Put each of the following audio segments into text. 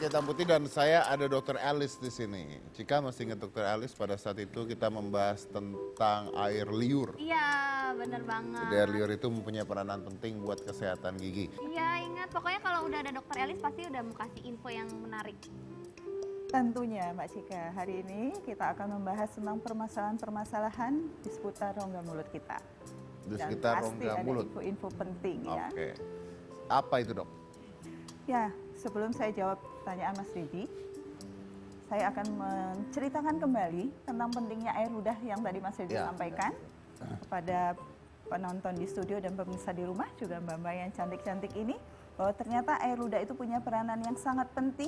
Oke, Hitam Putih dan saya ada Dokter Alice di sini. Cika masih ingat Dokter Alice pada saat itu kita membahas tentang air liur. Iya, bener banget. Jadi air liur itu mempunyai peranan penting buat kesehatan gigi. Iya, ingat. Pokoknya kalau udah ada Dokter Elis pasti udah mau kasih info yang menarik. Tentunya Mbak Cika, hari ini kita akan membahas tentang permasalahan-permasalahan di seputar rongga mulut kita. Di Dan sekitar pasti rongga ada mulut. info-info penting ya. Oke. Apa itu, Dok? Ya, sebelum saya jawab pertanyaan Mas Ridi, saya akan menceritakan kembali tentang pentingnya air ludah yang tadi Mas Ridi Ya, sampaikan kepada penonton di studio dan pemirsa di rumah, juga mbak-mbak yang cantik-cantik ini, bahwa ternyata air ludah itu punya peranan yang sangat penting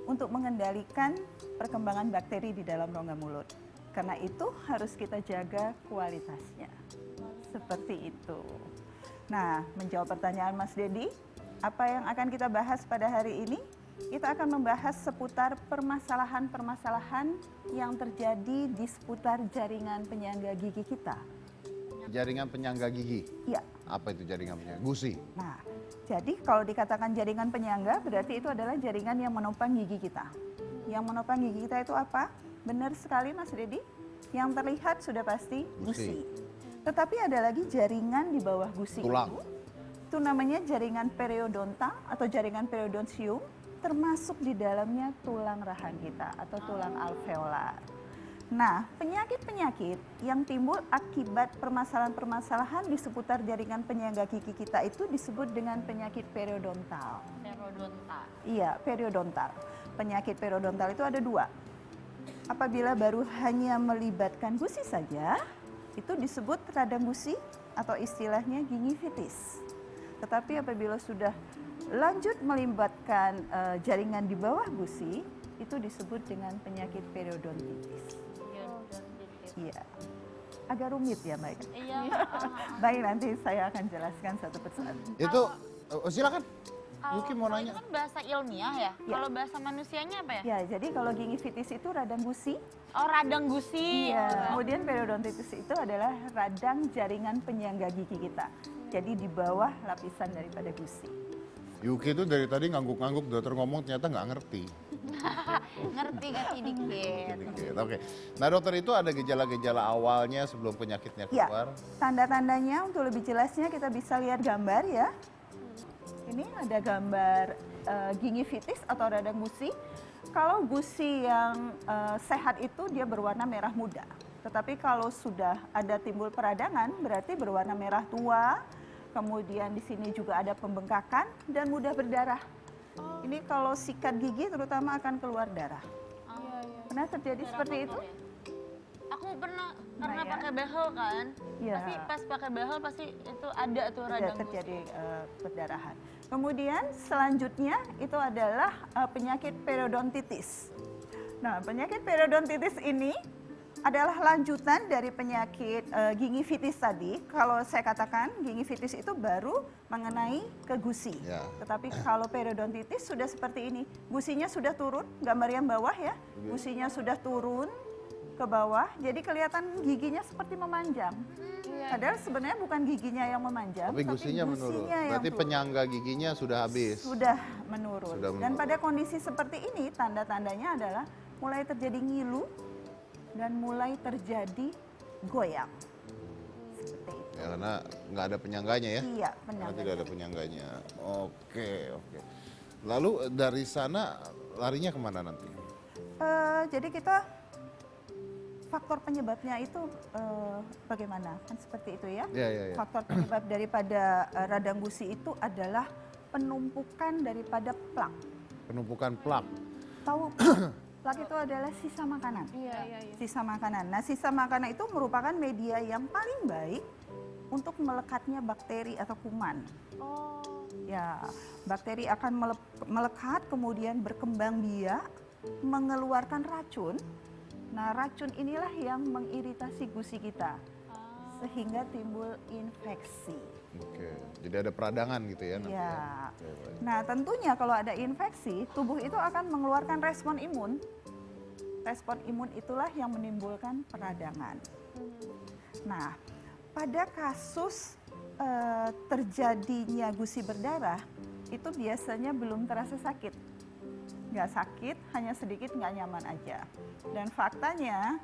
untuk mengendalikan perkembangan bakteri di dalam rongga mulut. Karena itu harus kita jaga kualitasnya. Seperti itu. Nah, menjawab pertanyaan Mas Dedi, apa yang akan kita bahas pada hari ini? Kita akan membahas seputar permasalahan-permasalahan yang terjadi di seputar jaringan penyangga gigi kita. Jaringan penyangga gigi. Ya. Apa itu jaringan penyangga? Gusi. Nah, jadi kalau dikatakan jaringan penyangga, berarti itu adalah jaringan yang menopang gigi kita. Yang menopang gigi kita itu apa? Benar sekali Mas Dedi, yang terlihat sudah pasti gusi. Tetapi ada lagi jaringan di bawah gusi Tulang. itu namanya jaringan periodontal atau jaringan periodontium, termasuk di dalamnya tulang rahang kita atau tulang alveolar. Nah, penyakit-penyakit yang timbul akibat permasalahan-permasalahan di seputar jaringan penyangga gigi kita itu disebut dengan penyakit periodontal. Periodontal. Iya, periodontal. Penyakit periodontal itu ada dua. Apabila baru hanya melibatkan gusi saja, itu disebut radang gusi atau istilahnya gingivitis. Tetapi apabila sudah lanjut melibatkan jaringan di bawah gusi, itu disebut dengan penyakit periodontitis. Iya, agak rumit ya Mbak. Iya. Baik, nanti saya akan jelaskan satu persatu. Itu silakan. Mungkin mau Kalau nanya. itu kan bahasa ilmiah ya. Ya. Kalau bahasa manusianya apa ya? Ya, jadi kalau gingivitis itu radang gusi. Oh, radang gusi. Iya. Kemudian periodontitis itu adalah radang jaringan penyangga gigi kita. Jadi di bawah lapisan daripada gusi. Yuki itu dari tadi ngangguk-ngangguk, dokter ngomong ternyata nggak ngerti. Ngerti dikit. Dikit. Oke. Nah, dokter itu ada gejala-gejala awalnya sebelum penyakitnya Ya, keluar. tanda-tandanya untuk lebih jelasnya kita bisa lihat gambar ya. Ini ada gambar gingivitis atau radang gusi. Kalau gusi yang sehat itu dia berwarna merah muda. Tetapi kalau sudah ada timbul peradangan berarti berwarna merah tua. Kemudian di sini juga ada pembengkakan dan mudah berdarah. Ini kalau sikat gigi terutama akan keluar darah. Pernah terjadi seperti itu? Aku pernah karena Nah, ya. pakai behel kan. Iya. Pasti pas pakai behel pasti itu ada tuh Sudah radang terjadi gusi. perdarahan. Kemudian selanjutnya itu adalah penyakit periodontitis. Nah, penyakit periodontitis ini adalah lanjutan dari penyakit gingivitis tadi. Kalau saya katakan gingivitis itu baru mengenai ke gusi. Ya. Tetapi kalau periodontitis sudah seperti ini. Gusinya sudah turun, gambar yang bawah ya. Gusinya sudah turun ke bawah, jadi kelihatan giginya seperti memanjang. Padahal sebenarnya bukan giginya yang memanjang, Tapi gusinya menurun. yang Berarti turun. penyangga giginya sudah habis. Sudah menurun. Sudah Dan menurun. pada kondisi seperti ini, tanda-tandanya adalah mulai terjadi ngilu dan mulai terjadi goyang. Seperti itu. Ya, karena nggak ada penyangganya ya. Iya, Karena benar. tidak ada penyangganya. Oke. Lalu dari sana larinya kemana nanti? Jadi kita faktor penyebabnya itu bagaimana? Kan seperti itu ya. Ya. Faktor penyebab daripada radang gusi itu adalah penumpukan daripada plak. Penumpukan plak. Tahu plak itu adalah sisa makanan. Iya. Sisa makanan. Nah, sisa makanan itu merupakan media yang paling baik untuk melekatnya bakteri atau kuman. Oh. Ya, bakteri akan melekat kemudian berkembang biak, mengeluarkan racun. Nah, racun inilah yang mengiritasi gusi kita sehingga timbul infeksi. Oke. Jadi ada peradangan gitu ya nanti. Ya. Oke, baik. Nah, tentunya kalau ada infeksi, tubuh itu akan mengeluarkan respon imun. Respon imun itulah yang menimbulkan peradangan. Nah, pada kasus terjadinya gusi berdarah, itu biasanya belum terasa sakit. nggak sakit, hanya sedikit nggak nyaman aja. Dan faktanya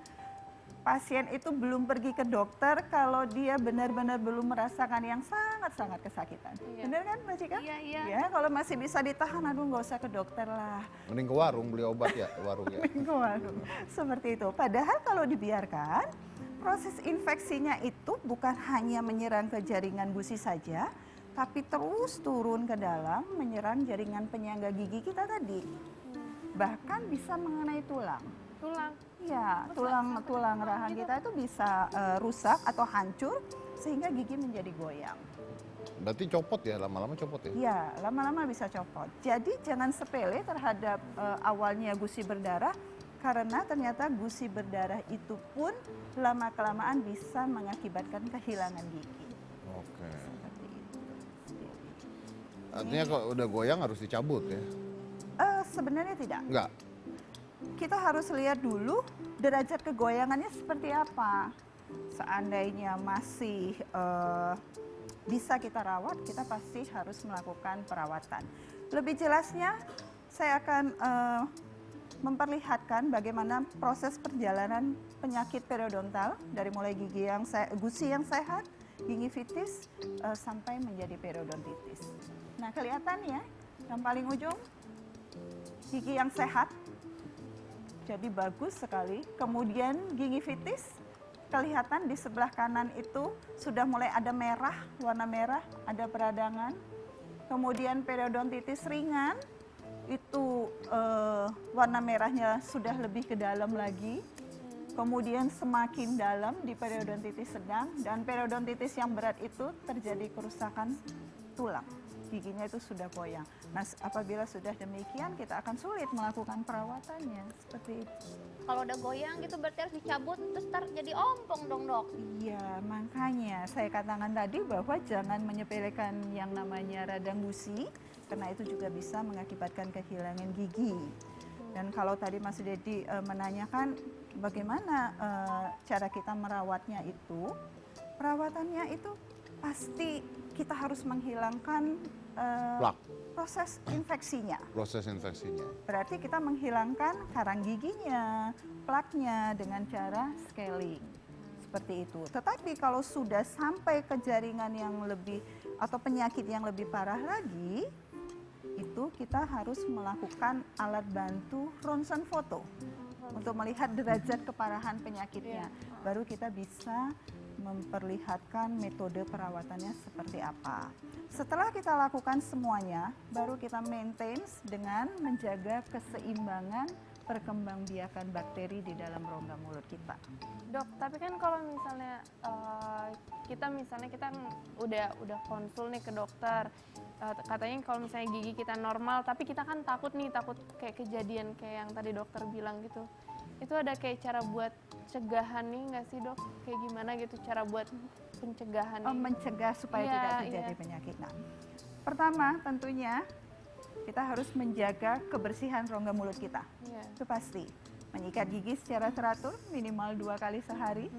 pasien itu belum pergi ke dokter kalau dia benar-benar belum merasakan yang sangat-sangat kesakitan. Iya. Benar kan Mbak Cika? Iya, iya. Ya, kalau masih bisa ditahan, aduh nggak usah ke dokter lah. Mending ke warung beli obat ya, warung ya. Waduh, seperti itu. Padahal kalau dibiarkan, proses infeksinya itu bukan hanya menyerang ke jaringan gusi saja, tapi terus turun ke dalam, menyerang jaringan penyangga gigi kita tadi. Bahkan bisa mengenai tulang. Tulang. Ya, tulang rahang kita itu bisa rusak atau hancur sehingga gigi menjadi goyang. Berarti copot ya, lama-lama copot ya? Ya, lama-lama bisa copot. Jadi jangan sepele terhadap awalnya gusi berdarah, karena ternyata gusi berdarah itu pun lama-kelamaan bisa mengakibatkan kehilangan gigi. Oke. Seperti itu. Artinya kalau udah goyang harus dicabut ya? Sebenarnya tidak. Enggak? Kita harus lihat dulu derajat kegoyangannya seperti apa. Seandainya masih bisa kita rawat, kita pasti harus melakukan perawatan. Lebih jelasnya, saya akan memperlihatkan bagaimana proses perjalanan penyakit periodontal dari mulai gusi yang sehat, gingivitis, sampai menjadi periodontitis. Nah, kelihatan ya, yang paling ujung gigi yang sehat, jadi bagus sekali. Kemudian gingivitis, kelihatan di sebelah kanan itu sudah mulai ada merah, warna merah, ada peradangan. Kemudian periodontitis ringan, itu warna merahnya sudah lebih ke dalam lagi. Kemudian semakin dalam di periodontitis sedang, dan periodontitis yang berat itu terjadi kerusakan tulang. Giginya itu sudah goyang. Nah, apabila sudah demikian, kita akan sulit melakukan perawatannya. Seperti itu. Kalau udah goyang gitu berarti harus dicabut, terus ntar jadi ompong dong dok. Iya, makanya saya katakan tadi bahwa jangan menyepelekan yang namanya radang gusi, karena itu juga bisa mengakibatkan kehilangan gigi. Dan kalau tadi Mas Dedi menanyakan bagaimana cara kita merawatnya itu, perawatannya itu pasti kita harus menghilangkan Plak. proses infeksinya. Proses infeksinya. Berarti kita menghilangkan karang giginya, plaknya dengan cara scaling. Seperti itu. Tetapi kalau sudah sampai ke jaringan yang lebih atau penyakit yang lebih parah lagi, itu kita harus melakukan alat bantu ronsen foto untuk melihat derajat keparahan penyakitnya. Baru kita bisa memperlihatkan metode perawatannya seperti apa. Setelah kita lakukan semuanya, baru kita maintain dengan menjaga keseimbangan perkembangbiakan bakteri di dalam rongga mulut kita. Dok, tapi kan kalau misalnya kita udah konsul nih ke dokter, katanya kalau misalnya gigi kita normal, tapi kita kan takut kayak kejadian kayak yang tadi dokter bilang gitu. Itu ada kayak cara buat cegahan nih nggak sih dok? Kayak gimana gitu cara buat pencegahan? Mencegah supaya tidak terjadi penyakit. Nah, pertama tentunya kita harus menjaga kebersihan rongga mulut kita. Itu pasti. Menyikat gigi secara teratur minimal 2 kali sehari.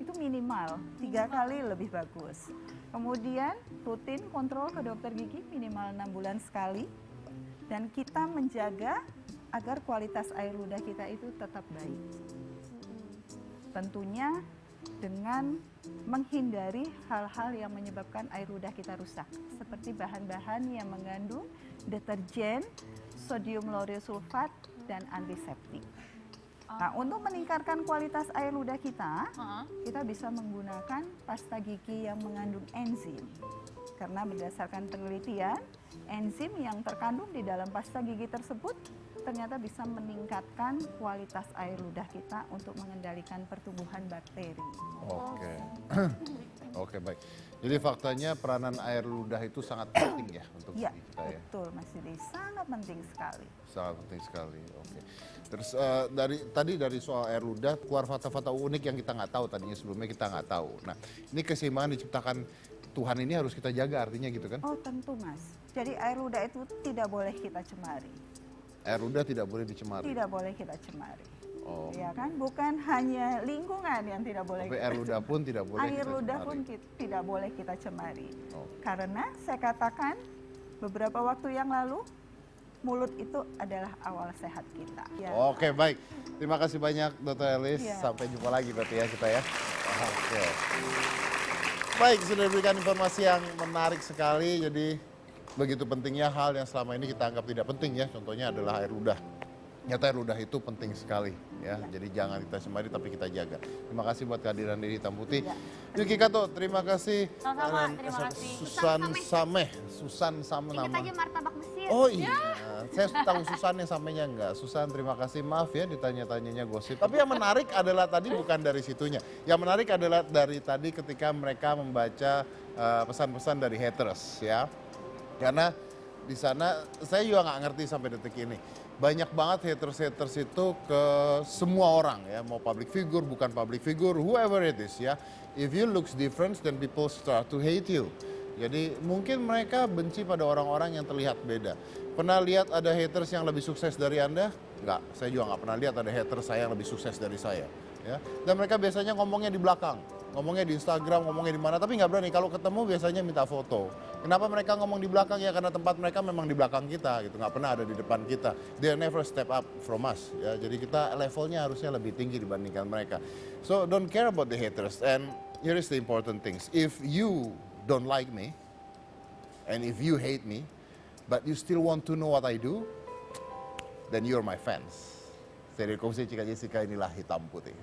Itu minimal, 3 kali lebih bagus. Kemudian rutin kontrol ke dokter gigi minimal 6 bulan sekali. Dan kita menjaga agar kualitas air ludah kita itu tetap baik. Tentunya dengan menghindari hal-hal yang menyebabkan air ludah kita rusak, seperti bahan-bahan yang mengandung deterjen, sodium lauryl sulfat, dan antiseptik. Nah, untuk meningkatkan kualitas air ludah kita bisa menggunakan pasta gigi yang mengandung enzim. Karena berdasarkan penelitian, enzim yang terkandung di dalam pasta gigi tersebut ternyata bisa meningkatkan kualitas air ludah kita untuk mengendalikan pertumbuhan bakteri. Oke. Oke, baik. Jadi faktanya peranan air ludah itu sangat penting ya untuk Ya, kita ya. betul Mas Didi, sangat penting sekali. Sangat penting sekali. Oke. Terus dari soal air ludah keluar fakta-fakta unik yang kita nggak tahu tadinya sebelumnya kita nggak tahu. Nah, ini keseimbangan diciptakan Tuhan ini harus kita jaga artinya gitu kan? Oh tentu Mas. Jadi air ludah itu tidak boleh kita cemari. Air ludah tidak boleh dicemari. Tidak boleh kita cemari. Oh. Ya kan, bukan hanya lingkungan yang tidak boleh. Tapi air ludah pun tidak boleh air kita ludah cemari. pun tidak boleh kita cemari. Oh. Karena saya katakan beberapa waktu yang lalu mulut itu adalah awal sehat kita. Ya. Oke, baik. Terima kasih banyak Dr. Elis. Iya. Sampai jumpa lagi berarti ya kita ya. Oke. Baik, sudah diberikan informasi yang menarik sekali. Jadi begitu pentingnya hal yang selama ini kita anggap tidak penting ya. Contohnya adalah air ludah. Nyata air ludah itu penting sekali ya. Jadi jangan kita semari tapi kita jaga. Terima kasih buat kehadiran Diri Hitam Putih. Yuki Kato, terima kasih. Sama-sama, Dan terima kasih. Susan Sameh Ingat nama. aja martabak Mesir. Oh iya, saya tahu Susan yang sampainya enggak. Susan, terima kasih. Maaf ya ditanya-tanyanya gosip. Tapi yang menarik adalah tadi bukan dari situnya. Yang menarik adalah dari tadi ketika mereka membaca pesan-pesan dari haters ya. Karena di sana saya juga nggak ngerti sampai detik ini. Banyak banget haters-haters itu ke semua orang ya, mau public figure, bukan public figure, whoever it is ya. If you looks different, then people start to hate you. Jadi mungkin mereka benci pada orang-orang yang terlihat beda. Pernah lihat ada haters yang lebih sukses dari Anda? Enggak, saya juga nggak pernah lihat ada haters saya yang lebih sukses dari saya. Ya. Dan mereka biasanya ngomongnya di belakang, ngomongnya di Instagram, ngomongnya di mana, tapi nggak berani. Kalau ketemu biasanya minta foto. Kenapa mereka ngomong di belakang? Ya karena tempat mereka memang di belakang kita, gitu. Nggak pernah ada di depan kita. They never step up from us. Ya. Jadi kita levelnya harusnya lebih tinggi dibandingkan mereka. So don't care about the haters. And here is the important things. If you don't like me, and if you hate me, but you still want to know what I do, then you're my fans. Saya dari Komisi Cika Jessica, inilah Hitam Putih.